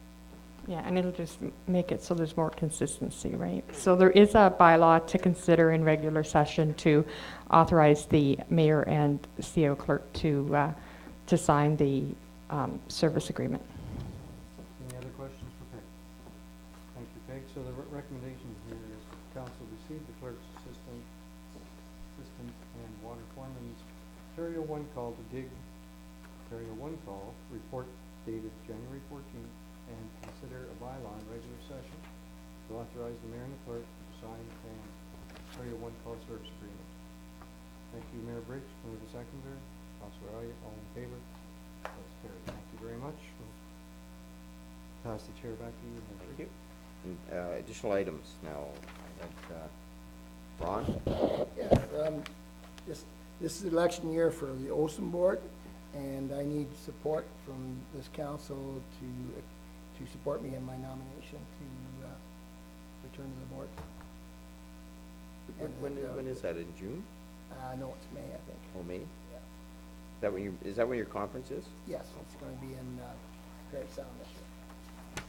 Yeah, and it'll just make it so there's more consistency, right? So there is a bylaw to consider in regular session to authorize the mayor and CO clerk to sign the service agreement. Any other questions for Peg? Thank you, Peg. So the recommendation here is that council receive the clerk's assistant and water foreman's Ontario One Call to Dig, Ontario One Call report dated January 14th, and consider a bylaw in regular session to authorize the mayor and the clerk to sign an Ontario One Call service agreement. Thank you, Mayor Briggs, for the seconder. Councilor Elliott, all in favor? That's carried. Thank you very much. We'll pass the chair back to you, Mayor Thank Briggs. you. And, additional items now. Ron? Yes, this is election year for the Olson Board, and I need support from this council to support me in my nomination to return to the board. When is that, in June? No, it's May, I think. Oh, May? Yeah. Is that when your conference is? Yes, it's going to be in Great Sound this year.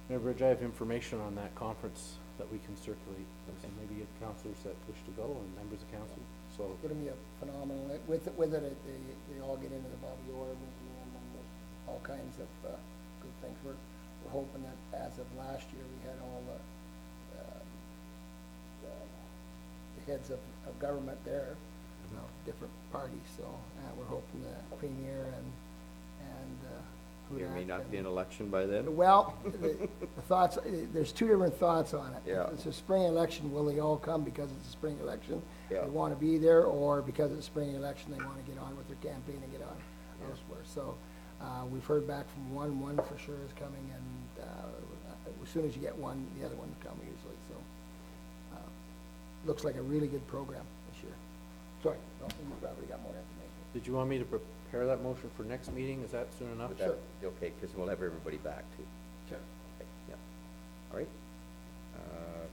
Mayor Bridge, I have information on that conference that we can circulate, and maybe get councilors that wish to go and members of council, so. It's going to be a phenomenal, with it, they all get into the Bobby Orr Museum and there's all kinds of good things. We're hoping that as of last year, we had all the heads of government there, different parties, so we're hoping the Premier and There may Hudak not be an and- election by then? Well, the thoughts, there's two different thoughts on it. Yeah. If it's a spring election, will they all come because it's a spring election? Yeah. They want to be there, or because it's a spring election, they want to get on with their campaign and get on elsewhere. So, we've heard back from one for sure is coming, and, as soon as you get one, the other one will come usually, so. Looks like a really good program this year. Sorry, no, you probably got more information. Did you want me to prepare that motion for next meeting? Is that soon enough? Would that be okay, because we'll have everybody back too. Sure. Okay, yeah. All right.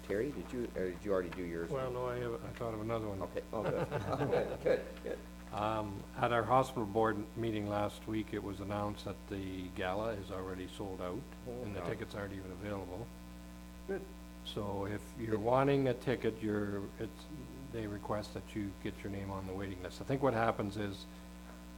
Terry, did you already do yours? Well, no, I thought of another one. Okay, oh, good. Good. At our hospital board meeting last week, it was announced that the gala is already sold out, and the wow. tickets aren't even available. Good. So if you're wanting a ticket, they request that you get your name on the waiting list. I think what happens is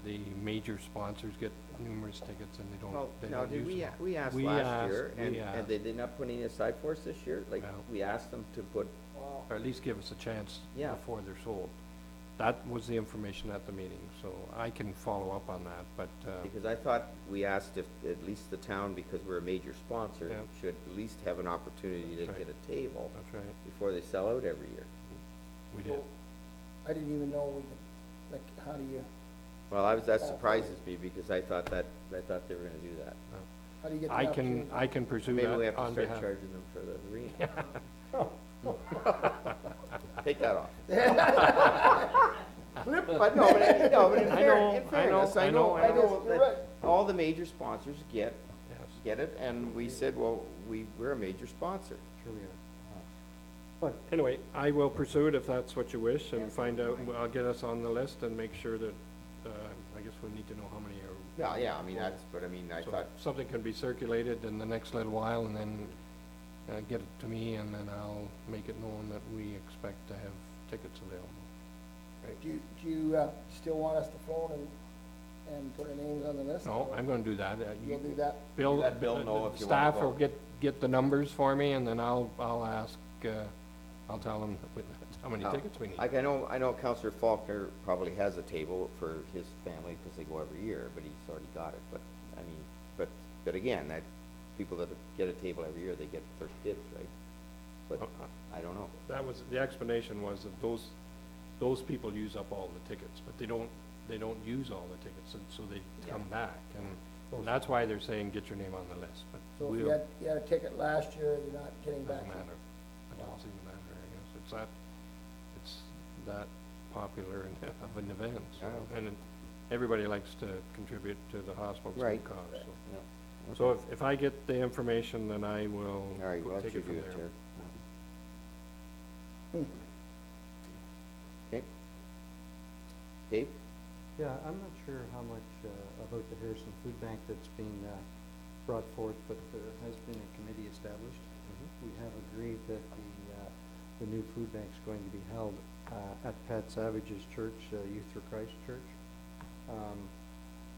the major sponsors get numerous tickets and Well, they now, don't did use them. we asked We last year, asked, and they did not put any aside for us this year? Like, No. we asked them to put, Or at least give us a chance Yeah. before they're sold. That was the information at the meeting, so I can follow up on that, but, because I thought we asked if at least the town, because we're a major sponsor, Yeah. should at least have an opportunity to That's get right. a table that's right, before they sell out every year. we did. I didn't even know we could, like, how do you, Well, that surprises me, because I thought they were gonna do that. how do you get the I opportunity? can pursue Maybe we that have to on start behalf. charging them for the arena. Take that off. But no, but in I know, fairness, I know, I know. You're right. that all the major sponsors Yes. get it, and we said, well, we're a major sponsor. Sure we are. Anyway, I will pursue it if that's what you wish, and find out, I'll get us on the list and make sure that, I guess we need to know how many are. Yeah, I mean, I So thought, something can be circulated in the next little while, and then, get it to me, and then I'll make it known that we expect to have tickets available. Do you still want us to phone and put our names on the list? No, I'm gonna do that. You'll do that? Bill, Let Bill know if you wanna staff go. will get the numbers for me, and then I'll ask, I'll tell them how many tickets we need. like, I know Counselor Faulkner probably has a table for his family, because they go every year, but he's already got it, but, I mean, but again, people that get a table every year, they get first dibs, right? But, I don't know. That was, the explanation was that those people use up all the tickets, but they don't use all the tickets, and so they come back, and that's why they're saying, get your name on the list, but So if we'll, you had a ticket last year, you're not getting back? doesn't matter. It doesn't seem to matter, I guess, it's that popular of an event, so, Yeah. and everybody likes to contribute to the hospital's good Right. cause, so. Yeah. So if I get the information, then I will All right, well, take you it from do it, there. Chair. Okay. Dave? Yeah, I'm not sure how much about the Harrison Food Bank that's been brought forth, but there has been a committee established. We have agreed that the new food bank is going to be held at Pat Savage's church, Youth for Christ Church.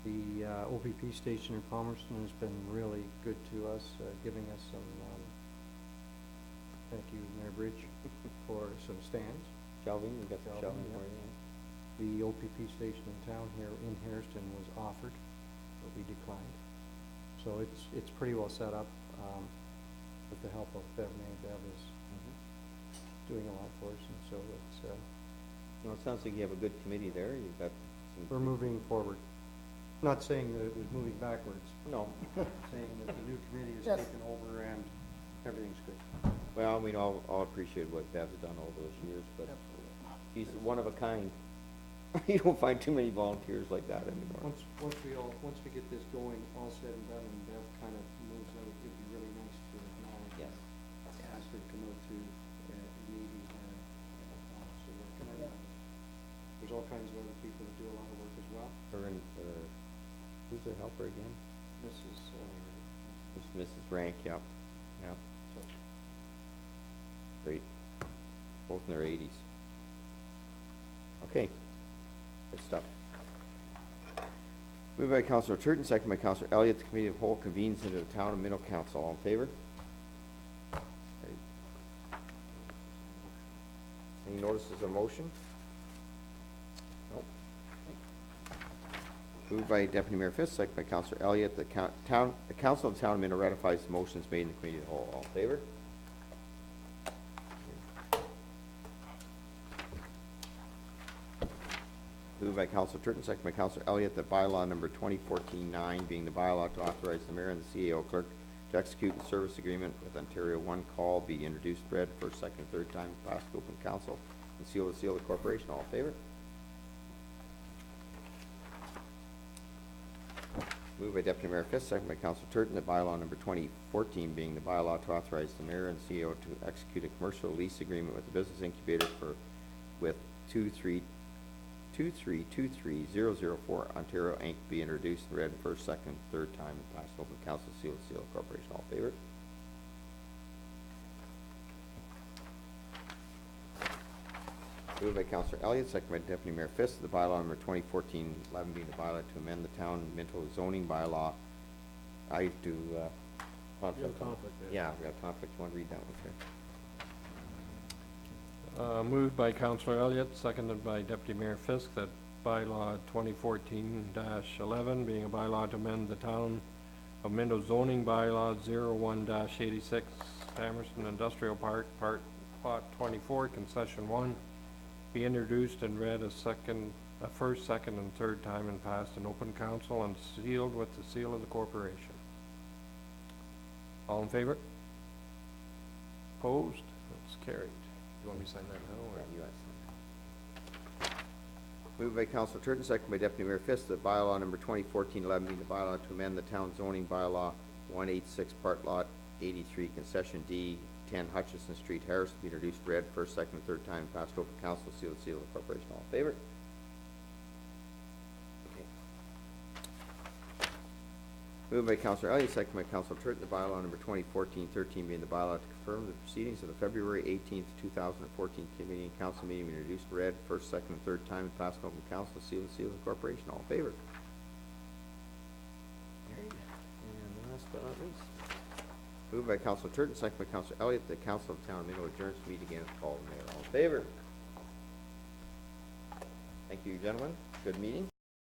The OPP station in Palmerston has been really good to us, giving us some, thank you, Mayor Bridge, for some stands. Shelving, we got the Shelving, shelving yeah. for you. The OPP station in town here in Hairston was offered, but we declined. So it's pretty well set up, with the help of Bev May. Bev is doing a lot for us, and so it's, Well, it sounds like you have a good committee there, you've got some. we're moving forward. Not saying that it was moving backwards, No, saying that the new committee has Yes. taken over and everything's good. well, we all appreciate what Bev's done all those years, but he's one of a kind. You don't find too many volunteers like that anymore. Once we get this going, all said and done, and Bev kind of moves out, it'd be really nice to acknowledge. Yes. Ask her to come out to a meeting and, so work. And I know there's all kinds of other people that do a lot of work as well. Her and, who's their helper again? Mrs. It's Mrs. Rank, yep, yep, So, great. Both in their eighties. Okay, good stuff. Moved by Councilor Turton, second by Councilor Elliott, the Committee of Whole convenes into the Town of Minto Council. All in favor? Carried. Any notices of motion? Nope. Moved by Deputy Mayor Fisk, second by Councilor Elliott, the Council of the Town of Minto ratifies the motions made in the Committee of the Whole. All in favor? Moved by Councilor Turton, second by Councilor Elliott, that bylaw number 2014-9, being the bylaw to authorize the mayor and the CAO clerk to execute the service agreement with Ontario One Call, be introduced, read, first, second, third time, passed open council, and seal the seal of the corporation. All in favor? Moved by Deputy Mayor Fisk, second by Councilor Turton, that bylaw number 2014, being the bylaw to authorize the mayor and CEO to execute a commercial lease agreement with the business incubator with 2323004 Ontario Inc. be introduced, read first, second, third time, and passed open council, seal the seal of corporation. All in favor? Moved by Councilor Elliott, second by Deputy Mayor Fisk, the bylaw number 2014-11 being the bylaw to amend the town Minto zoning bylaw. I do, conflict. You have conflict there. Yeah, we have conflict. You want to read that one, sir? Moved by Councilor Elliott, seconded by Deputy Mayor Fisk, that bylaw 2014-11, being a bylaw to amend the town of Minto zoning bylaw 01-86, Emerson Industrial Park, Plot 24, Concession 1, be introduced and read a first, second, and third time, and passed in open council and sealed with the seal of the corporation. All in favor? Opposed? That's carried. You want me to sign that now, or? Yeah, you guys. Moved by Councilor Turton, second by Deputy Mayor Fisk, that bylaw number 2014-11 being the bylaw to amend the town zoning bylaw 186, part lot 83, concession D, 10 Hutchison Street, Harrison, be introduced, read, first, second, and third time, passed over council, sealed, seal of the corporation. All in favor? Okay. Moved by Councilor Elliott, second by Councilor Turton, the bylaw number 2014-13 being the bylaw to confirm the proceedings of the February 18th, 2014 committee and council meeting be introduced, read, first, second, and third time, and passed over council, sealed, seal of the corporation. All in favor? Carried. And last but not least. Moved by Councilor Turton, second by Councilor Elliott, the Council of Town of Minto adjourns to meet again at the call of the mayor. All in favor? Thank you, gentlemen. Good meeting.